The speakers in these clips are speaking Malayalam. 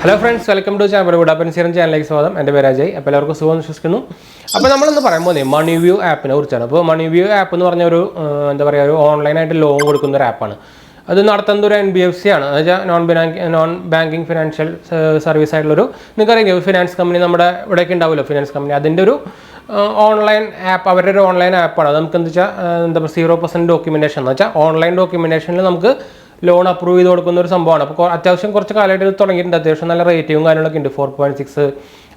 Hello friends, welcome to channel 𝙑𝙞𝙬𝙬 channel. സ്വാഗതം. എൻ്റെ പേര് അജയ്. അപ്പോൾ എല്ലാവർക്കും സുഖം വിശ്വസിക്കുന്നു. അപ്പോൾ നമ്മളിന്ന് പറയുമ്പോൾ MoneyView ആപ്പിനെ കുറിച്ചാണ്. അപ്പോൾ MoneyView ആപ്പ് എന്ന് പറഞ്ഞ ഒരു എന്താ പറയുക ഒരു ഓൺലൈനായിട്ട് ലോൺ കൊടുക്കുന്ന ഒരു ആപ്പാണ്. അത് നടത്തുന്നത് ഒരു NBFC ആണ്. എന്നുവെച്ചാൽ നോൺ ബാങ്കിങ് ഫിനാൻഷ്യൽ സർവീസ് ആയിട്ടുള്ളൊരു നിങ്ങൾക്കറിയാം ഫിനാൻസ് കമ്പനി നമ്മുടെ ഇവിടെയൊക്കെ ഉണ്ടാവുമല്ലോ ഫിനാൻസ് കമ്പനി അതിൻ്റെ ഒരു ഓൺലൈൻ ആപ്പ് അവരുടെ ഒരു ഓൺലൈൻ ആപ്പാണ്. അത് നമുക്ക് എന്താ വെച്ചാൽ എന്താ പറയുക 0% ഡോക്യുമെൻറ്റേഷൻ എന്ന് വെച്ചാൽ ഓൺലൈൻ ഡോക്യുമെൻറ്റേഷനിൽ നമുക്ക് ലോൺ അപ്രൂവ് ചെയ്ത് കൊടുക്കുന്ന ഒരു സംഭവമാണ്. അപ്പോൾ അത്യാവശ്യം കുറച്ച് കാലമായിട്ട് ഇത് തുടങ്ങിയിട്ടുണ്ട്. അത്യാവശ്യം നല്ല റേറ്റിംഗും കാര്യങ്ങളൊക്കെ ഉണ്ട്. 4.6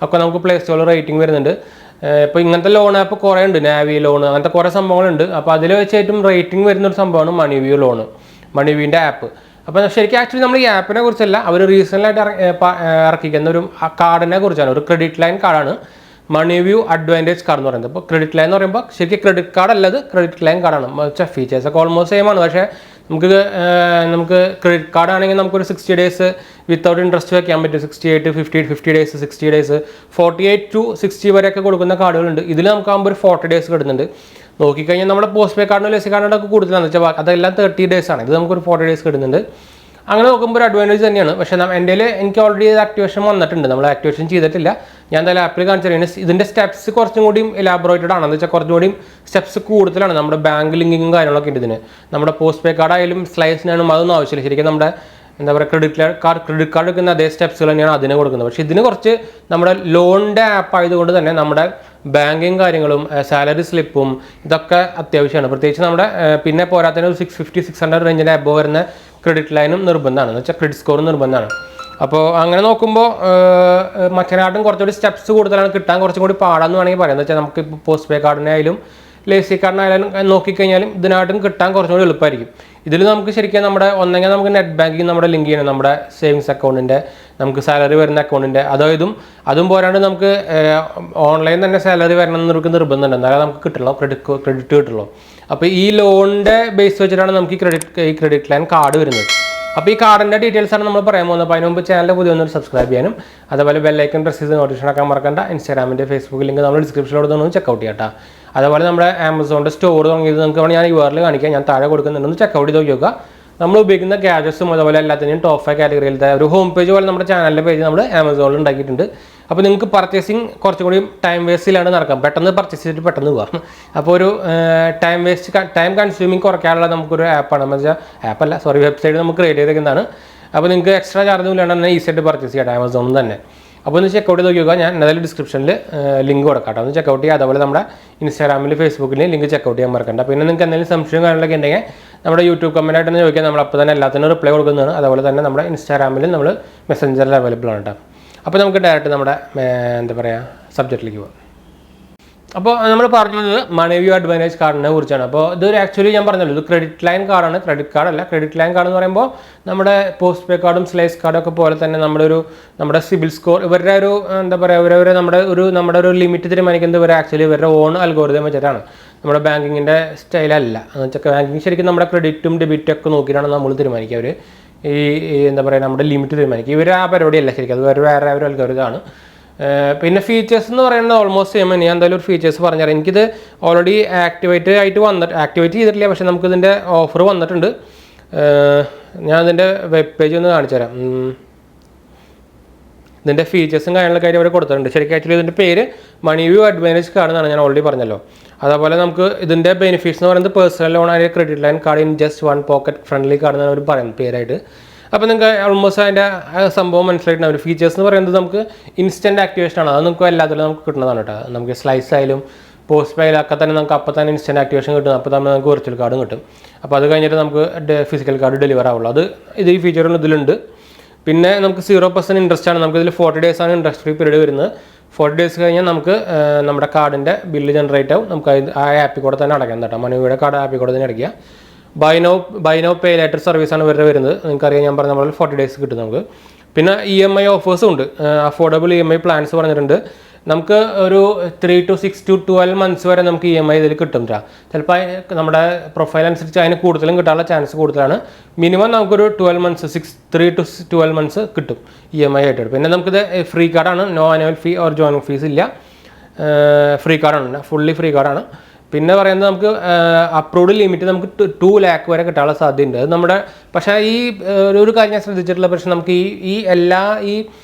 ഒക്കെ നമുക്ക് പ്ലേ സ്റ്റോറിൽ റേറ്റിംഗ് വരുന്നുണ്ട്. ഇപ്പോൾ ഇങ്ങനത്തെ ലോൺ ആപ്പ് കുറേ ഉണ്ട്. നാവി ലോൺ അങ്ങനത്തെ കുറേ സംഭവങ്ങളുണ്ട്. അപ്പോൾ അതിൽ വെച്ച് ഏറ്റവും റേറ്റിംഗ് വരുന്നൊരു സംഭവമാണ് MoneyView ലോൺ, MoneyViewൻ്റെ ആപ്പ്. അപ്പോൾ ശരിക്കും ആക്ച്വലി നമ്മൾ ഈ ആപ്പിനെ കുറിച്ചല്ല, അവർ റീസെൻ്റായിട്ട് ഇറക്കിക്കുന്ന ഒരു കാർഡിനെ കുറിച്ചാണ്. ഒരു ക്രെഡിറ്റ് ലൈൻ കാർഡാണ് MoneyView അഡ്വാൻറ്റേജ് കാർഡ് എന്ന് പറയുന്നത്. അപ്പോൾ ക്രെഡിറ്റ് ലൈൻ എന്ന് പറയുമ്പോൾ ശരിക്കും ക്രെഡിറ്റ് കാർഡ് അല്ലത് ക്രെഡിറ്റ് ലൈൻ കാർഡാണ്. വെച്ചാൽ ഫീച്ചേഴ്സൊക്കെ ഓൾമോസ്റ്റ് സെയിം ആണ്. പക്ഷേ നമുക്ക് ക്രെഡിറ്റ് കാർഡ് ആണെങ്കിൽ നമുക്കൊരു 60 days വിത്തൗട്ട് ഇൻട്രസ്റ്റ് വയ്ക്കാൻ പറ്റും. 68, 50 days, 60 days, 48 to 60 വരെയൊക്കെ കൊടുക്കുന്ന കാർഡുകളുണ്ട്. ഇതിൽ നമുക്കാകുമ്പോൾ ഒരു 40 days കിട്ടുന്നുണ്ട്. നോക്കിക്കഴിഞ്ഞാൽ നമ്മുടെ പോസ്റ്റ് പേ കാർഡിനും ലെസി കാർഡിനൊക്കെ കൂടുതലാണെന്ന് വെച്ചാൽ അതെല്ലാം 30 days ആണ്. ഇത് നമുക്കൊരു 40 days കിട്ടുന്നുണ്ട്. അങ്ങനെ നോക്കുമ്പോൾ ഒരു അഡ്വാൻറ്റേജ് തന്നെയാണ്. പക്ഷേ എൻ്റെ എനിക്ക് ഓൾറെഡി ഇത് ആക്ടിവേഷൻ വന്നിട്ടുണ്ട്. നമ്മൾ ആക്ടിവേഷൻ ചെയ്തിട്ടില്ല. ഞാൻ എന്തായാലും ആപ്പിൽ കാണിച്ചിട്ട് ഇതിൻ്റെ സ്റ്റെപ്സ് കുറച്ചും കൂടിയും എലാബറേറ്റഡ് ആണ്. എന്ന് വെച്ചാൽ കുറച്ചും കൂടിയും സ്റ്റെപ്സ് കൂടുതലാണ്. നമ്മുടെ ബാങ്ക് ലിങ്കിങ്ങും കാര്യങ്ങളൊക്കെ ഉണ്ട് ഇതിന്. നമ്മുടെ പോസ്റ്റ് പേ കാർഡ് ആയാലും സ്ലൈസിനാണ് അതൊന്നും ആവശ്യമില്ല. ശരിക്കും നമ്മുടെ എന്താ പറയുക ക്രെഡിറ്റ് കാർഡ് എടുക്കുന്ന അതേ സ്റ്റെപ്സുകൾ തന്നെയാണ് അതിന് കൊടുക്കുന്നത്. പക്ഷേ ഇതിന് കുറച്ച് നമ്മുടെ ലോണിൻ്റെ ആപ്പ് ആയതുകൊണ്ട് തന്നെ നമ്മുടെ ബാങ്കിങ് കാര്യങ്ങളും സാലറി സ്ലിപ്പും ഇതൊക്കെ അത്യാവശ്യമാണ്. പ്രത്യേകിച്ച് നമ്മുടെ പിന്നെ പോരാത്തതിന് ഒരു 650-600 റേഞ്ചിൻ്റെ അബോവ് വരുന്ന ക്രെഡിറ്റ് ലൈനും നിർബന്ധമാണ്. എന്ന് വെച്ചാൽ ക്രെഡിറ്റ് സ്കോറും നിർബന്ധമാണ്. അപ്പോൾ അങ്ങനെ നോക്കുമ്പോൾ മറ്റേനാട്ടും കുറച്ചുകൂടി സ്റ്റെപ്സ് കൂടുതലാണ്, കിട്ടാൻ കുറച്ചും കൂടി പാടാന്ന് വേണമെങ്കിൽ പറയാം. എന്ന് വെച്ചാൽ നമുക്ക് ഇപ്പോൾ പോസ്റ്റ് പേ കാർഡിനായാലും ലേസി കാർഡിനായാലും നോക്കിക്കഴിഞ്ഞാലും ഇതിനായിട്ടും കിട്ടാൻ കുറച്ചും കൂടി എളുപ്പമായിരിക്കും. ഇതിൽ നമുക്ക് ശരിക്കും നമ്മുടെ ഒന്നെങ്കിൽ നമുക്ക് നെറ്റ് ബാങ്കിങ് നമ്മുടെ ലിങ്ക് ചെയ്യണം, നമ്മുടെ സേവിങ്സ് അക്കൗണ്ടിൻ്റെ നമുക്ക് സാലറി വരുന്ന അക്കൗണ്ടിൻ്റെ അതും പോരാണ്ട് നമുക്ക് ഓൺലൈൻ തന്നെ സാലറി വരണം എന്നൊരു നിർബന്ധമുണ്ട്. എന്നാലും നമുക്ക് കിട്ടുള്ളൂ, ക്രെഡിറ്റ് കിട്ടുള്ളൂ. അപ്പോൾ ഈ ലോണിൻ്റെ ബേസ് വെച്ചിട്ടാണ് നമുക്ക് ഈ ക്രെഡിറ്റ് ലൈൻ കാർഡ് വരുന്നത്. അപ്പോൾ ഈ കാർഡിൻ്റെ ഡീറ്റെയിൽസാണ് നമ്മൾ പറയാൻ പോകുന്നത്. അപ്പോൾ അതിന് മുമ്പ് ചാനൽ പുതിയ ഒന്നൊരു സബ്സ്ക്രൈബ് ചെയ്യാനും അതുപോലെ ബെല്ലൈക്കൺ പ്രസ് ചെയ്ത് നോട്ടിഫിക്കേഷൻ ആക്കാൻ മറക്കണ്ട. ഇൻസ്റ്റാഗ്രാമിൻ്റെ ഫേസ്ബുക്ക് ലിങ്ക് നമ്മൾ ഡിസ്ക്രിപ്ഷനിലോട് ഒന്ന് ചെക്കൗട്ട് ചെയ്യാം കേട്ടോ. അതുപോലെ നമ്മുടെ ആമസോണിൻ്റെ സ്റ്റോർ തുടങ്ങിയത് നിങ്ങൾക്ക് ഞാൻ URL കാണിക്കാം, ഞാൻ താഴെ കൊടുക്കുന്നുണ്ടെന്ന് ചെക്കൗട്ട് ചെയ്ത് നോക്കുക. നമ്മൾ ഉപയോഗിക്കുന്ന ഗാഡ്ജറ്റ്സും അതുപോലെ എല്ലാത്തിനും ടോപ്പ് 5 കാറ്റഗറിയിലത്തെ ഒരു ഹോം പേജ് പോലെ നമ്മുടെ ചാനലിൻ്റെ പേജ് നമ്മൾ ആമസോണിൽ ഉണ്ടാക്കിയിട്ടുണ്ട്. അപ്പോൾ നിങ്ങൾക്ക് പർച്ചേസിങ് കുറച്ചും കൂടി ടൈം വേസ്റ്റിലാണ് നടക്കാം. പെട്ടെന്ന് പർച്ചേസ് ചെയ്തിട്ട് പെട്ടെന്ന് പോകാം. അപ്പോൾ ഒരു ടൈം കൺസ്യൂമിങ് കുറയ്ക്കാനുള്ള നമുക്കൊരു ആപ്പാണ്. എന്ന് വെച്ചാൽ വെബ്സൈറ്റ് നമുക്ക് ക്രിയേറ്റ് ചെയ്തിരിക്കുന്നതാണ്. അപ്പോൾ നിങ്ങൾക്ക് എക്സ്ട്രാ ചാർജ് ഇല്ലാണ്ട് തന്നെ ഈസിയായിട്ട് പർച്ചേസ് ചെയ്യാം ആമസോണിൽ തന്നെ. അപ്പോൾ ഒന്ന് ചെക്കൗട്ട് ചെയ്ത് നോക്കുക. ഞാൻ എന്തായാലും ഡിസ്ക്രിപ്ഷനിൽ ലിങ്ക് കൊടുക്കാം. ഒന്ന് ചെക്കൗട്ട് ചെയ്യുക. അതുപോലെ നമ്മുടെ ഇൻസ്റ്റാഗ്രാമിൽ ഫേസ്ബുക്കിൽ ലിങ്ക് ചെക്കൗട്ട് ചെയ്യാൻ മറക്കണ്ട. പിന്നെ നിങ്ങൾക്ക് എന്തെങ്കിലും സംശയം കാര്യങ്ങളൊക്കെ ഉണ്ടെങ്കിൽ നമ്മുടെ യൂട്യൂബ് കമൻറ്റായിട്ട് തന്നെ ചോദിക്കാം. നമ്മൾ അപ്പോൾ തന്നെ എല്ലാത്തിനും റിപ്ലൈ കൊടുക്കുന്നതാണ്. അതുപോലെ തന്നെ നമ്മുടെ ഇൻസ്റ്റാഗ്രാമിൽ നമ്മൾ മെസ്സഞ്ചറിൽ അവൈലബിൾ ആണ് കേട്ടോ. അപ്പോൾ നമുക്ക് ഡയറക്റ്റ് നമ്മുടെ എന്താ പറയുക സബ്ജക്റ്റിലേക്ക് പോകാം. അപ്പോൾ നമ്മൾ പറഞ്ഞത് MoneyView അഡ്വാൻറ്റേജ് കാർഡിനെ കുറിച്ചാണ്. അപ്പോൾ ഇതൊരു ആക്ച്വലി ഞാൻ പറഞ്ഞല്ലോ ഇത് ക്രെഡിറ്റ് ലൈൻ കാർഡാണ്, ക്രെഡിറ്റ് കാർഡല്ല. ക്രെഡിറ്റ് ലൈൻ കാർഡ് എന്ന് പറയുമ്പോൾ നമ്മുടെ പോസ്റ്റ് പേ കാർഡും സ്ലൈസ് കാർഡും ഒക്കെ പോലെ തന്നെ നമ്മുടെ സിബിൽ സ്കോർ ഇവരുടെ ഒരു എന്താ പറയുക നമ്മുടെ ഒരു ലിമിറ്റ് തീരുമാനിക്കുന്നത് ഇവരുടെ ഓൺ അൽഗോരിതം വെച്ചിട്ടാണ്. നമ്മുടെ ബാങ്കിങ്ങിൻ്റെ സ്റ്റൈലല്ല. എന്ന് വെച്ചാൽ ബാങ്കിങ് ശരിക്കും നമ്മുടെ ക്രെഡിറ്റും ഡെബിറ്റും ഒക്കെ നോക്കിയിട്ടാണ് നമ്മൾ തീരുമാനിക്കുക. അവർ എന്താ പറയുക നമ്മുടെ ലിമിറ്റ് തീരുമാനിക്കുക. ഇവർ ആ പരിപാടിയല്ല ശരിക്കും, അത് വേറെ ഒരു അൽഗോരിതമാണ്. പിന്നെ ഫീച്ചേഴ്സ് എന്ന് പറയുന്നത് ഓൾമോസ്റ്റ് സെയിം തന്നെ. ഞാൻ എന്തായാലും ഒരു ഫീച്ചേഴ്സ് പറഞ്ഞുതരാം. എനിക്കിത് ഓൾറെഡി ആക്ടിവേറ്റ് ചെയ്തിട്ടില്ല, പക്ഷേ നമുക്കിതിൻ്റെ ഓഫർ വന്നിട്ടുണ്ട്. ഞാൻ അതിൻ്റെ വെബ് പേജ് ഒന്ന് കാണിച്ചു തരാം. ഇതിൻ്റെ ഫീച്ചേഴ്സും കാര്യങ്ങളൊക്കെ അവർ കൊടുത്തിട്ടുണ്ട്. ശരിക്കും ആക്ച്വലി ഇതിൻ്റെ പേര് MoneyView അഡ്വാൻറ്റേജ് കാർഡ് എന്നാണ്, ഞാൻ ഓൾറെഡി പറഞ്ഞല്ലോ. അതുപോലെ നമുക്ക് ഇതിൻ്റെ ബെനിഫിറ്റ്സ് എന്ന് പറയുന്നത് പേഴ്സണൽ ലോൺ ആയ credit line card in just 1 pocket friendly card എന്നാണ് അവർ പറയുന്നത് പേരായിട്ട്. അപ്പോൾ നിങ്ങൾക്ക് ഓൾമോസ്റ്റ് അതിൻ്റെ സംഭവം മനസ്സിലായിട്ടുണ്ടാവും. ഒരു ഫീച്ചേഴ്സ് എന്ന് പറയുന്നത് നമുക്ക് ഇൻസ്റ്റൻറ്റ് ആക്ടിവേഷൻ ആണ്. അത് നമുക്ക് എല്ലാത്തിലും നമുക്ക് കിട്ടുന്നതാണ് കേട്ടോ. നമുക്ക് സ്ലൈസ് ആയാലും പോസ്റ്റ് പേയിലൊക്കെ തന്നെ നമുക്ക് അപ്പോൾ തന്നെ ഇൻസ്റ്റൻറ്റ് ആക്ടിവേഷൻ കിട്ടും. അപ്പോൾ തന്നെ നമുക്ക് വെർച്വൽ കാർഡും കിട്ടും. അപ്പോൾ അത് കഴിഞ്ഞിട്ട് നമുക്ക് ഫിസിക്കൽ കാർഡ് ഡെലിവർ ആവുള്ളൂ. ഈ ഫീച്ചറുകൾ ഇതിലുണ്ട്. പിന്നെ നമുക്ക് 0% ഇൻട്രസ്റ്റ് ആണ്. നമുക്കിതിൽ 40 days ആണ് ഇൻട്രസ്റ്റ് ഫ്രീ പീരീഡ് വരുന്നത്. 40 days കഴിഞ്ഞാൽ നമുക്ക് നമ്മുടെ കാർഡിൻ്റെ ബില്ല് ജനറേറ്റ് ആവും. നമുക്ക് ആ ആപ്പിൽ കൂടെ തന്നെ അടയ്ക്കാം കേട്ടോ. MoneyViewയുടെ കാർഡ് ആപ്പിൽ കൂടെ തന്നെ അടയ്ക്കുക. ബൈ നൗ പേ ലേറ്റർ സർവീസാണ് ഇവരുടെ വരുന്നത്. നിങ്ങൾക്കറിയാം, ഞാൻ പറഞ്ഞ നമ്മൾ 40 days കിട്ടും നമുക്ക്. പിന്നെ EMI ഓഫേഴ്സും ഉണ്ട്. അഫോർഡബിൾ EMI പ്ലാൻസ് പറഞ്ഞിട്ടുണ്ട്. നമുക്ക് ഒരു 3 to 6 to 12 months വരെ നമുക്ക് EMI ഇതിൽ കിട്ടും. ചിലപ്പോൾ നമ്മുടെ പ്രൊഫൈൽ അനുസരിച്ച് അതിന് കൂടുതലും കിട്ടാനുള്ള ചാൻസ് കൂടുതലാണ്. മിനിമം നമുക്കൊരു 12 months 3 to 12 months കിട്ടും EMI ആയിട്ട്. പിന്നെ നമുക്കിത് ഫ്രീ കാർഡാണ്. No annual fee or joining fees ഇല്ല. ഫ്രീ കാർഡാണ്, ഫുള്ളി ഫ്രീ കാർഡാണ്. പിന്നെ പറയുന്നത് നമുക്ക് അപ്രൂവ്ഡ് ലിമിറ്റ് നമുക്ക് 2 lakh വരെ കിട്ടാനുള്ള സാധ്യതയുണ്ട്. അത് നമ്മുടെ പക്ഷേ ഈ ഒരു കാര്യം ഞാൻ ശ്രദ്ധിച്ചിട്ടുള്ള പ്രശ്നം നമുക്ക് ഈ എല്ലാ ഈ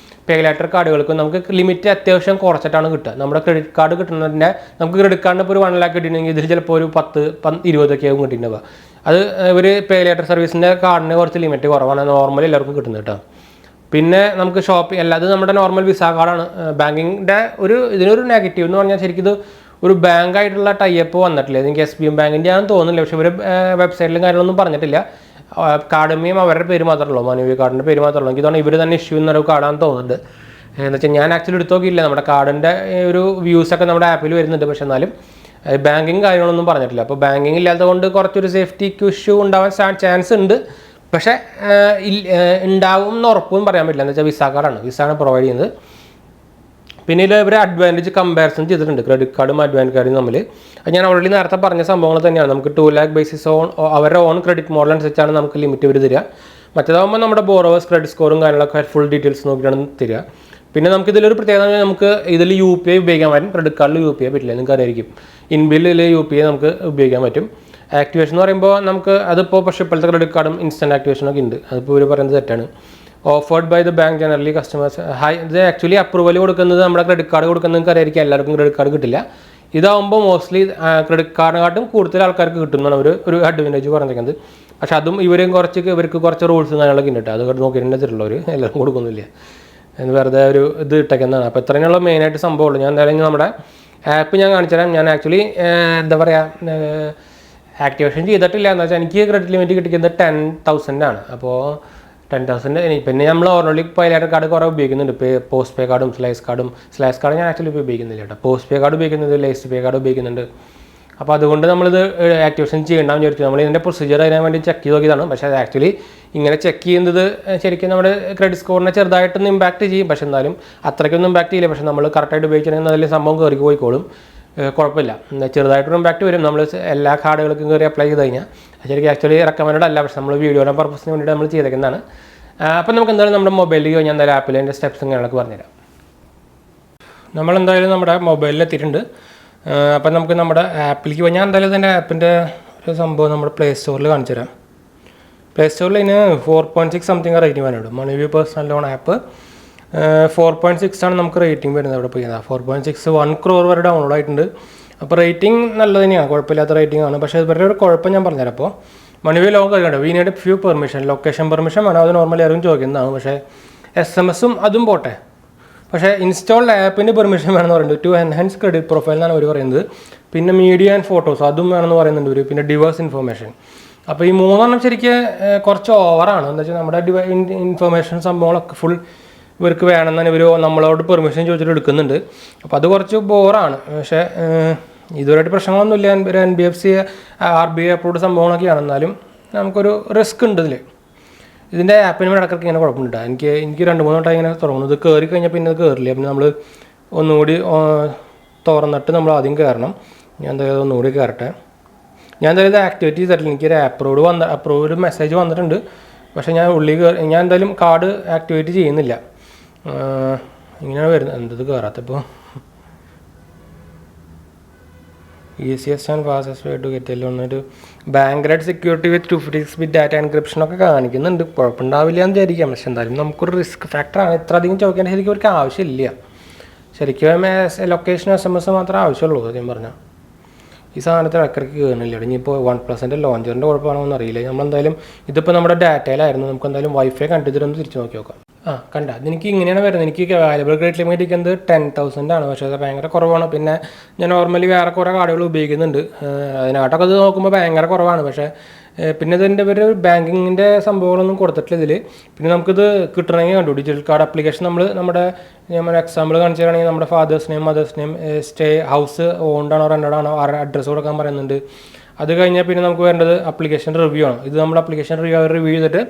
പേ ലെറ്റർ കാർഡുകൾക്കും നമുക്ക് ലിമിറ്റ് അത്യാവശ്യം കുറച്ചിട്ടാണ് കിട്ടുക. നമ്മുടെ ക്രെഡിറ്റ് കാർഡ് കിട്ടുന്നതിൻ്റെ നമുക്ക് ക്രെഡിറ്റ് കാർഡിന് ഇപ്പോൾ ഒരു 1 lakh കിട്ടിയിട്ടുണ്ടെങ്കിൽ ഇതിൽ ചിലപ്പോൾ ഒരു 10-20 ആവും കിട്ടിയിട്ടുണ്ടാവുക. അത് ഒരു പേ ലെറ്റർ സർവീസിൻ്റെ കാർഡിന് കുറച്ച് ലിമിറ്റ് കുറവാണ് നോർമലി എല്ലാവർക്കും കിട്ടുന്നത് കേട്ടോ. പിന്നെ നമുക്ക് അല്ലാതെ നമ്മുടെ നോർമൽ വിസ കാർഡാണ്. ബാങ്കിൻ്റെ ഇതിനൊരു നെഗറ്റീവ് എന്ന് പറഞ്ഞാൽ ശരിക്കും ഇത് ഒരു ബാങ്കായിട്ടുള്ള ടൈപ്പ് വന്നിട്ടില്ല. എനിക്ക് SBM ബാങ്കിൻ്റെ ആണെന്ന് തോന്നുന്നില്ല. പക്ഷേ ഇവർ വെബ്സൈറ്റിലും കാര്യങ്ങളൊന്നും പറഞ്ഞിട്ടില്ല. കാർഡുമേയും അവരുടെ പേര് മാത്രമേ ഉള്ളൂ, MoneyView കാർഡിൻ്റെ പേര് മാത്രമേ ഉള്ളൂ. എനിക്ക് തോന്നുന്നു ഇവർ തന്നെ ഇഷ്യൂ ചെയ്യുന്ന ഒരു കാർഡാണെന്ന് തോന്നുന്നുണ്ട്. എന്ന് വെച്ചാൽ ഞാൻ ആക്ച്വലി എടുത്ത് നോക്കിയില്ല. നമ്മുടെ കാർഡിൻ്റെ ഒരു വ്യൂസൊക്കെ നമ്മുടെ ആപ്പിൽ വരുന്നുണ്ട്. പക്ഷേ എന്നാലും ബാങ്കിങ് കാര്യങ്ങളൊന്നും പറഞ്ഞിട്ടില്ല. അപ്പോൾ ബാങ്കിങ് ഇല്ലാത്തത് കൊണ്ട് കുറച്ചൊരു സേഫ്റ്റി ഇഷ്യൂ ഉണ്ടാവാൻ ചാൻസ് ഉണ്ട്. പക്ഷേ ഉണ്ടാവും എന്ന് ഉറപ്പും പറയാൻ പറ്റില്ല. എന്ന് വെച്ചാൽ വിസ കാർഡാണ്, വിസയാണ് പ്രൊവൈഡ് ചെയ്യുന്നത്. പിന്നെ ഇതിൽ ഇവർ അഡ്വാൻറ്റേജ് കമ്പാരിസൺ ചെയ്തിട്ടുണ്ട് ക്രെഡിറ്റ് കാർഡും അഡ്വാൻസ് കാർഡും തമ്മിൽ. അത് ഞാൻ ഓൾറെഡി നേരത്തെ പറഞ്ഞ സംഭവങ്ങൾ തന്നെയാണ്. നമുക്ക് 2 lakh ബേസിസ് അവരുടെ ഓൺ ക്രെഡിറ്റ് മോഡൽ അനുസരിച്ചാണ് നമുക്ക് ലിമിറ്റ് ഇവർ തരിക. മറ്റേതാകുമ്പോൾ നമ്മുടെ ബോറോവേഴ്സ് ക്രെഡിറ്റ് സ്കോറും കാര്യങ്ങളൊക്കെ ഫുൾ ഡീറ്റെയിൽസ് നോക്കിയിട്ടാണ് തരിക. പിന്നെ നമുക്ക് ഇതിലൊരു പ്രത്യേകത നമുക്ക് ഇതിൽ UPI ഉപയോഗിക്കാൻ പറ്റും. ക്രെഡിറ്റ് കാർഡിൽ UPI പറ്റില്ല, നിങ്ങൾക്ക് അറിയായിരിക്കും. ഇൻബില്ലിൽ UPI നമുക്ക് ഉപയോഗിക്കാൻ പറ്റും. ആക്ടിവേഷൻ എന്ന് പറയുമ്പോൾ നമുക്ക് അതിപ്പോൾ പക്ഷേ ഇപ്പോഴത്തെ ക്രെഡിറ്റ് കാർഡും ഇൻസ്റ്റൻറ്റ് ആക്ടിവേഷനൊക്കെ ഉണ്ട്. അതിപ്പോൾ ഇവർ പറയുന്നത് തെറ്റാണ്. Offered by the bank generally customers ഇത് ആക്ച്വലി അപ്രൂവൽ കൊടുക്കുന്നത് നമ്മുടെ ക്രെഡിറ്റ് കാർഡ് കൊടുക്കുന്നത് അറിയായിരിക്കും. എല്ലാവർക്കും ക്രെഡിറ്റ് കാർഡ് കിട്ടില്ല. ഇതാവുമ്പോൾ മോസ്റ്റ്ലി ക്രെഡിറ്റ് കാർഡിനെക്കാട്ടും കൂടുതൽ ആൾക്കാർക്ക് കിട്ടുന്നതാണ് ഒരു അഡ്വാൻറ്റേജ് പറഞ്ഞിരിക്കുന്നത്. പക്ഷെ അതും ഇവർക്ക് കുറച്ച് റൂൾസും കാര്യങ്ങളൊക്കെ ഉണ്ട്. അത് നോക്കിയിട്ട് തരുള്ളവർ എല്ലാവർക്കും കൊടുക്കുന്നില്ല എന്ന് വെറുതെ ഒരു ഇത് ഇട്ടേക്കുന്നതാണ്. അപ്പോൾ ഇത്രയുള്ള മെയിനായിട്ട് സംഭവമുള്ളൂ. ഞാൻ എന്തായാലും നമ്മുടെ ആപ്പ് ഞാൻ കാണിച്ചു തരാം. ഞാൻ ആക്ച്വലി എന്താ പറയുക ആക്ടിവേഷൻ ചെയ്തിട്ടില്ല. എന്ന് വെച്ചാൽ എനിക്ക് ക്രെഡിറ്റ് ലിമിറ്റ് കിട്ടിക്കുന്നത് 10,000 ആണ്. അപ്പോൾ 10,000 പിന്നെ നമ്മൾ ഓൾറെഡി പേ ലെറ്റർ കാർഡ് കുറേ ഉപയോഗിക്കുന്നുണ്ട്. പോസ്റ്റ് പേ കാർഡും സ്ലൈസ് കാർഡ് ഞാൻ ആക്ച്വലി ഇപ്പോൾ ഉപയോഗിക്കുന്നില്ല കേട്ടോ. പോസ്റ്റ് പേ കാർഡ് ഉപയോഗിക്കുന്നുണ്ട്, ലേസ്റ്റ് പേ കാർഡ് ഉപയോഗിക്കുന്നുണ്ട്. അപ്പോൾ അതുകൊണ്ട് നമ്മളിത് ആക്ടിവേഷൻ ചെയ്യണമെന്ന് വിചാരിച്ചു. നമ്മൾ ഇതിൻ്റെ പ്രൊസീജിയർ അതിന് വേണ്ടി ചെക്ക് ചെയ്ത് നോക്കിയതാണ്. പക്ഷേ അത് ആക്ച്വലി ഇങ്ങനെ ചെക്ക് ചെയ്യുന്നത് ശരിക്കും നമ്മുടെ ക്രെഡിറ്റ് സ്കോറിനെ ചെറുതായിട്ടൊന്ന് ഇമ്പാക്ട് ചെയ്യും. പക്ഷേ എന്നാലും അത്രയ്ക്കൊന്നും ഇമ്പാക്ട് ചെയ്യില്ല. പക്ഷേ നമ്മൾ കറക്റ്റായിട്ട് ഉപയോഗിച്ചിട്ടുണ്ടെങ്കിൽ അതിൽ സംഭവം കയറി പോയിക്കോളും, കുഴപ്പമില്ല. ചെറുതായിട്ടൊരു ഇമ്പാക്ട് വരും. നമ്മൾ എല്ലാ കാർഡുകൾക്കും കയറി അപ്ലൈ ചെയ്ത് കഴിഞ്ഞാൽ ശരിക്കും ആക്ച്വലി റെക്കമെൻഡ് അല്ല. പക്ഷേ നമ്മൾ വീഡിയോയുടെ പർപ്പസിന് വേണ്ടിയിട്ട് നമ്മൾ ചെയ്തേക്കുന്നതാണ്. അപ്പോൾ നമുക്ക് എന്തായാലും നമ്മുടെ മൊബൈലിൽ ഞാൻ എന്തായാലും ആപ്പിൽ അതിൻ്റെ സ്റ്റെപ്സും കാര്യങ്ങളൊക്കെ പറഞ്ഞുതരാം. നമ്മളെന്തായാലും നമ്മുടെ മൊബൈലിൽ എത്തിയിട്ടുണ്ട്. അപ്പം നമുക്ക് നമ്മുടെ ആപ്പിലേക്ക് പോയി ഞാൻ എന്തായാലും ഇതിൻ്റെ ആപ്പിൻ്റെ ഒരു സംഭവം നമ്മുടെ പ്ലേ സ്റ്റോറിൽ കാണിച്ചു തരാം. പ്ലേ സ്റ്റോറിൽ ഇതിന് 4.6 സംതിങ് റേറ്റിംഗ് വരുന്നുണ്ട്. MoneyView പേഴ്സണൽ ലോൺ ആപ്പ് 4.6 ആണ് നമുക്ക് റേറ്റിംഗ് വരുന്നത്. അവിടെ പോയി 4.6 1 crore വരെ ഡൗൺലോഡ് ആയിട്ടുണ്ട്. അപ്പോൾ റേറ്റിംഗ് നല്ലത് തന്നെയാണ്, കുഴപ്പമില്ലാത്ത റേറ്റിംഗ് ആണ്. പക്ഷേ ഇവരുടെ ഒരു കുഴപ്പം ഞാൻ പറഞ്ഞുതരാം. അപ്പോൾ MoneyView ലോൺ കഴിയുന്നുണ്ട്. We need few permission, location permission വേണം. അത് നോർമലി ആരും ചോദിക്കുന്നതാണ്. പക്ഷേ SMS അതും പോട്ടെ. പക്ഷേ ഇൻസ്റ്റാൾഡ് ആപ്പിൻ്റെ പെർമിഷൻ വേണമെന്ന് പറയുന്നത് ടു എൻഹാൻസ് ക്രെഡിറ്റ് പ്രൊഫൈൽ എന്നാണ് അവർ പറയുന്നത്. പിന്നെ മീഡിയ ആൻഡ് ഫോട്ടോസ് അതും വേണമെന്ന് പറയുന്നുണ്ട് ഇവർ. പിന്നെ ഡിവേഴ്സ് ഇൻഫർമേഷൻ. അപ്പോൾ ഈ 3 ശരിക്കും കുറച്ച് ഓവറാണ്. എന്താ വെച്ചാൽ നമ്മുടെ ഇൻഫർമേഷൻ സംഭവങ്ങളൊക്കെ ഫുൾ ഇവർക്ക് വേണമെന്നാണ് ഇവർ നമ്മളോട് പെർമിഷൻ ചോദിച്ചിട്ട് എടുക്കുന്നുണ്ട്. അപ്പോൾ അത് കുറച്ച് ബോറാണ്. പക്ഷേ ഇതുവരെയായിട്ട് പ്രശ്നങ്ങളൊന്നുമില്ല. ഒരു NBFC RBI അപ്രൂവ്ഡ് സംഭവങ്ങളൊക്കെയാണ്. എന്നാലും നമുക്കൊരു റിസ്ക് ഉണ്ട് ഇതിൽ. ഇതിൻ്റെ ആപ്പിന് ഇടയ്ക്കൊക്കെ ഇങ്ങനെ കുഴപ്പമുണ്ട്. എനിക്ക് 2-3 വട്ടം ഇങ്ങനെ തുടങ്ങുന്നത് കയറി കഴിഞ്ഞാൽ പിന്നെ അത് കയറില്ല. പിന്നെ നമ്മൾ ഒന്നുകൂടി തുറന്നിട്ട് നമ്മൾ ആദ്യം കയറണം. ഞാൻ എന്തായാലും ഒന്നുകൂടി കയറട്ടെ. ഞാൻ എന്തായാലും ഇത് ആക്ടിവേറ്റ് ചെയ്തിട്ടില്ല. എനിക്കൊരു അപ്രൂവ്ഡ് മെസ്സേജ് വന്നിട്ടുണ്ട്. പക്ഷേ ഞാൻ ഞാൻ എന്തായാലും കാർഡ് ആക്ടിവേറ്റ് ചെയ്യുന്നില്ല. ഇങ്ങനെയാണ് വരുന്നത്. എന്തത് കയറാത്തപ്പോൾ easiest and fastest way to get വന്നിട്ട് bank grade security with 256-bit data എൻക്രിപ്ഷനൊക്കെ കാണിക്കുന്നുണ്ട്. കുഴപ്പമുണ്ടാവില്ല എന്ന് വിചാരിക്കാം. പക്ഷേ എന്തായാലും നമുക്കൊരു റിസ്ക് ഫാക്ടറാണ്. ഇത്ര അധികം ചോദിക്കേണ്ട ശരിക്കും അവർക്ക് ആവശ്യമില്ല. ശരിക്കും ലൊക്കേഷൻ SMS മാത്രമേ ആവശ്യമുള്ളൂ. സത്യം പറഞ്ഞാൽ ഈ സാധനത്തിൽ ഇടയ്ക്കിടയ്ക്ക് കയറുന്നില്ല. ഇനിയിപ്പോൾ OnePlusൻ്റെ ലോഞ്ചറിൻ്റെ കുഴപ്പമാണോ എന്ന് അറിയില്ല. നമ്മളെന്തായാലും ഇതിപ്പോൾ നമ്മുടെ ഡാറ്റയിലായിരുന്നു. നമുക്ക് എന്തായാലും വൈഫൈ കണ്ടിട്ടൊന്ന് തിരിച്ച് നോക്കി നോക്കാം. കണ്ട അതെനിക്ക് ഇങ്ങനെയാണ് വരുന്നത്. എനിക്ക് വാല്യബിൾ ക്രെഡിറ്റ് ലിമിറ്റ് ഇരിക്കുന്നത് 10,000 ആണ്. പക്ഷേ അത് ഭയങ്കര കുറവാണ്. പിന്നെ ഞാൻ നോർമലി വേറെ കുറേ കാർഡുകൾ ഉപയോഗിക്കുന്നുണ്ട്. അതിനായിട്ടൊക്കെ അത് നോക്കുമ്പോൾ ഭയങ്കര കുറവാണ്. പക്ഷേ പിന്നെ ഇതിൻ്റെ ഒരു ബാങ്കിങ്ങിൻ്റെ സംഭവങ്ങളൊന്നും കൊടുത്തിട്ടില്ല ഇതിൽ. പിന്നെ നമുക്കിത് കിട്ടണമെങ്കിൽ കണ്ടു ഡിജിറ്റൽ കാർഡ് ആപ്ലിക്കേഷൻ നമ്മുടെ എക്സാമ്പിൾ കാണിച്ചു തരാണെങ്കിൽ നമ്മുടെ father's name, mother's name, stay house ഓൺഡാണോ റെൻറ്റഡാണോ അഡ്രസ്സ് കൊടുക്കാൻ പറയുന്നുണ്ട്. അത് കഴിഞ്ഞാൽ പിന്നെ നമുക്ക് വേണ്ടത് ആപ്ലിക്കേഷൻ റിവ്യൂ ആണ്. ഇത് നമ്മൾ ആപ്ലിക്കേഷൻ റിവ്യൂ ചെയ്തിട്ട്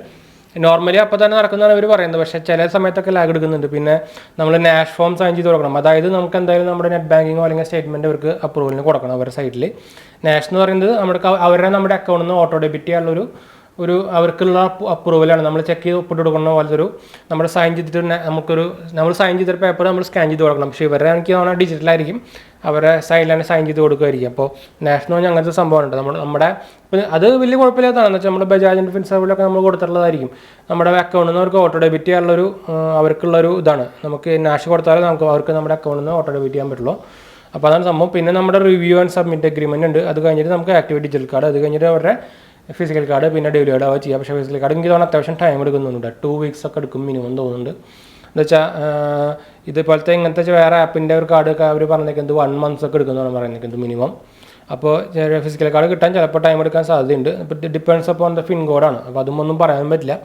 നോർമലി അപ്പോൾ തന്നെ നടക്കുന്നതാണ് ഇവർ പറയുന്നത്. പക്ഷേ ചില സമയത്തൊക്കെ ലാഗ് എടുക്കുന്നുണ്ട്. പിന്നെ നമ്മൾ നാഷ് ഫോം സൈൻ ചെയ്ത് കൊടുക്കണം. അതായത് നമുക്ക് എന്തായാലും നമ്മുടെ നെറ്റ് ബാങ്കിങ്ങോ അല്ലെങ്കിൽ സ്റ്റേറ്റ്മെൻറ്റ് അവർക്ക് അപ്രൂവലിന് കൊടുക്കണം അവരുടെ സൈറ്റിൽ. നാഷ് എന്ന് പറയുന്നത് നമ്മുടെ അക്കൗണ്ടിൽ നിന്ന് ഓട്ടോ ഡെബിറ്റ് ചെയ്യാനുള്ളൊരു ഒരു അവർക്കുള്ള അപ്രൂവലാണ് നമ്മൾ ചെക്ക് ചെയ്ത് ഒപ്പിട്ട് കൊടുക്കുന്ന പോലത്തെ ഒരു നമ്മൾ സൈൻ ചെയ്തിട്ട് നമ്മൾ സൈൻ ചെയ്തൊരു പേപ്പർ നമ്മൾ സ്കാൻ ചെയ്ത് കൊടുക്കണം. പക്ഷേ ഇവരുടെ എനിക്ക് തോന്നുന്നത് ഡിജിറ്റലായിരിക്കും, അവരെ സൈഡിലാണ് സൈൻ ചെയ്ത് കൊടുക്കുമായിരിക്കും. അപ്പോൾ നാഷണൽ അങ്ങനത്തെ സംഭവമുണ്ട്. നമ്മുടെ അത് വലിയ കുഴപ്പമില്ലാത്തതാണെന്ന് വെച്ചാൽ നമ്മുടെ ബജാജിൻ്റെ ഫിൻസർവിലൊക്കെ നമ്മൾ കൊടുത്തിട്ടുള്ളതായിരിക്കും. നമ്മുടെ അക്കൗണ്ടിൽ നിന്ന് അവർക്ക് ഓട്ടോ ഡെബിറ്റ് ചെയ്യാനുള്ളൊരു അവർക്കുള്ളൊരു ഇതാണ്. നമുക്ക് നാഷ് കൊടുത്താലും അവർക്ക് നമ്മുടെ അക്കൗണ്ടിൽ നിന്ന് ഓട്ടോ ഡെബിറ്റ് ചെയ്യാൻ പറ്റുള്ളൂ. അപ്പോൾ അതാണ് സംഭവം. പിന്നെ നമ്മുടെ റിവ്യൂ ആൻഡ് സബ്മിറ്റ് അഗ്രിമെൻ്റ് ഉണ്ട്. അത് കഴിഞ്ഞിട്ട് നമുക്ക് ആക്ടിവേറ്റ് ഡിജിറ്റൽ കാർഡ്, അത് കഴിഞ്ഞിട്ട് അവരുടെ ഫിസിക്കൽ കാർഡ്, പിന്നെ ഡെയിലി കാർഡ് അവ ചെയ്യാം. പക്ഷേ ഫിസിക്കൽ കാർഡ് എനിക്ക് തോന്നുന്നു അത്യാവശ്യം ടൈം എടുക്കുന്നുണ്ട്. 2 weeks ഒക്കെ എടുക്കും മിനിമം തോന്നുന്നുണ്ട്. എന്ന് വെച്ചാൽ ഇതുപോലത്തെ ഇങ്ങനത്തെ വേറെ ആപ്പിൻ്റെ ഒരു കാർഡൊക്കെ അവർ പറഞ്ഞേക്കുന്നത് 1 month ഒക്കെ എടുക്കുന്നതാണ് പറയുന്നത് മിനിമം. അപ്പോൾ ഫിസിക്കൽ കാർഡ് കിട്ടാൻ ചിലപ്പോൾ ടൈം എടുക്കാൻ സാധ്യതയുണ്ട്. ഇപ്പോൾ ഡിപ്പെൻഡ്സ് അപ്പോൾ എൻ്റെ പിൻ കോഡാണ്. അപ്പോൾ അതൊന്നും പറയാൻ പറ്റില്ല.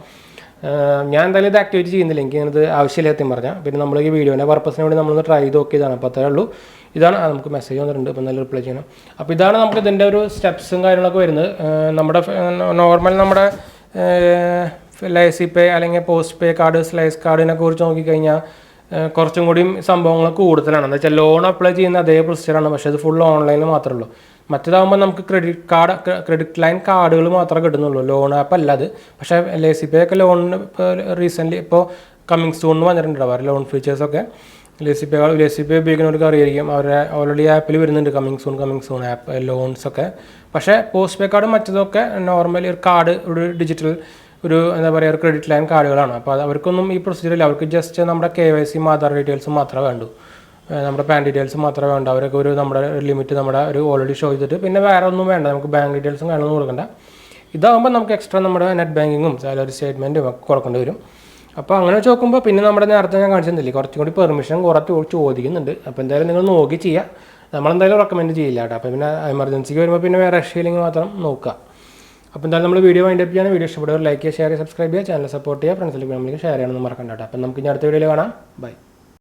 ഞാൻ എന്തായാലും ഇത് ആക്ടിവേറ്റ് ചെയ്യുന്നില്ല, എനിക്ക് ഇങ്ങനത് ആവശ്യമില്ലാത്തതും പറഞ്ഞാൽ. പിന്നെ നമ്മൾ ഈ വീഡിയോൻ്റെ പർപ്പസിന് വേണ്ടി നമ്മളൊന്ന് ട്രൈ ചെയ്ത് നോക്കിയതാണ്. അപ്പോൾ അത്രേ ഉള്ളൂ. ഇതാണ് നമുക്ക് മെസ്സേജ് വന്നിട്ടുണ്ട്. അപ്പോൾ നല്ല റിപ്ലൈ ചെയ്യണം. അപ്പോൾ ഇതാണ് നമുക്ക് ഇതിൻ്റെ ഒരു സ്റ്റെപ്സും കാര്യങ്ങളൊക്കെ വരുന്നത്. നമ്മുടെ നോർമൽ നമ്മുടെ LIC പേ അല്ലെങ്കിൽ പോസ്റ്റ് പേ കാർഡ്, സ്ലൈസ് കാർഡിനെ കുറിച്ച് നോക്കിക്കഴിഞ്ഞാൽ കുറച്ചും കൂടിയും സംഭവങ്ങൾ കൂടുതലാണ്. എന്താ വെച്ചാൽ ലോൺ അപ്ലൈ ചെയ്യുന്ന അതേ പ്രൊസീജിയറാണ്, പക്ഷേ അത് ഫുൾ ഓൺലൈനിൽ മാത്രമേ ഉള്ളൂ. മറ്റേതാകുമ്പോൾ നമുക്ക് ക്രെഡിറ്റ് ലൈൻ കാർഡുകൾ മാത്രമേ കിട്ടുന്നുള്ളൂ, ലോൺ ആപ്പ് അല്ല അത്. പക്ഷേ LIC പേ ഒക്കെ ലോണിന് ഇപ്പോൾ റീസെൻ്റ്ലി ഇപ്പോൾ കമ്മിങ് സൂൺ എന്ന് പറഞ്ഞിട്ടുണ്ട് അവരുടെ ലോൺ ഫീച്ചേഴ്സൊക്കെ. LIC പേ ഉപയോഗിക്കുന്നവർക്ക് അറിയായിരിക്കും, അവരുടെ ഓൾറെഡി ആപ്പിൽ വരുന്നുണ്ട് കമ്മിങ് സൂൺ ആപ്പ് ലോൺസൊക്കെ. പക്ഷേ പോസ്റ്റ് പേ കാർഡ് മറ്റതൊക്കെ നോർമലി ഒരു കാർഡ്, ഒരു ഡിജിറ്റൽ ഒരു എന്താ പറയുക ഒരു ക്രെഡിറ്റ് ലൈൻ കാർഡുകളാണ്. അപ്പോൾ അവർക്കൊന്നും ഈ പ്രൊസീജിയറില്ല. അവർക്ക് ജസ്റ്റ് നമ്മുടെ KYC ആധാർ ഡീറ്റെയിൽസ് മാത്രമേ വേണ്ടൂ, നമ്മുടെ പാൻ ഡീറ്റെയിൽസ് മാത്രമേ വേണ്ട. അവരൊക്കെ ഒരു നമ്മുടെ ലിമിറ്റ് നമ്മുടെ ഒരു ഓൾറെഡി ഷോ ചെയ്തിട്ട് പിന്നെ വേറെ ഒന്നും വേണ്ട, നമുക്ക് ബാങ്ക് ഡീറ്റെയിൽസും കാര്യങ്ങളൊന്നും കൊടുക്കണ്ട. ഇതാകുമ്പോൾ നമുക്ക് എക്സ്ട്രാ നമ്മുടെ നെറ്റ് ബാങ്കിങ്ങും സാലറി സ്റ്റേറ്റ്മെൻറ്റും ഒക്കെ കൊടുക്കേണ്ടി വരും. അപ്പോൾ അങ്ങനെ വെച്ച് നോക്കുമ്പോൾ പിന്നെ നമ്മുടെ നേരത്തെ ഞാൻ കാണിച്ചിരുന്നില്ലേ കുറച്ചും കൂടി പെർമിഷൻ കുറച്ച് ചോദിക്കുന്നുണ്ട്. അപ്പോൾ എന്തായാലും നിങ്ങൾ നോക്കി ചെയ്യുക, നമ്മളെന്തായാലും റെക്കമെൻഡ് ചെയ്യില്ല കേട്ടോ. അപ്പോൾ പിന്നെ എമർജൻസിക്ക് വരുമ്പോൾ പിന്നെ വേറെ രക്ഷയില്ലെങ്കിൽ മാത്രം നോക്കുക. അപ്പോൾ എന്തായാലും നമ്മൾ വീഡിയോ വൈൻഡ് അപ്പ് ചെയ്യാൻ, വീഡിയോ ഇഷ്ടപ്പെടുക ലൈക്ക് ചെയ്യുക, ഷെയർ ചെയ്യുക, സബ്സ്ക്രൈബ് ചെയ്യുക, ചാനൽ സപ്പോർട്ട് ചെയ്യുക, ഫ്രണ്ട്സിലേക്ക് ഫാമിലിക്ക് ഷെയർ ചെയ്യണമെന്ന് മറക്കണ്ട കേട്ടോ. അപ്പോൾ നമുക്ക് ഇനി അടുത്ത വീഡിയോയിൽ കാണാം. ബൈ.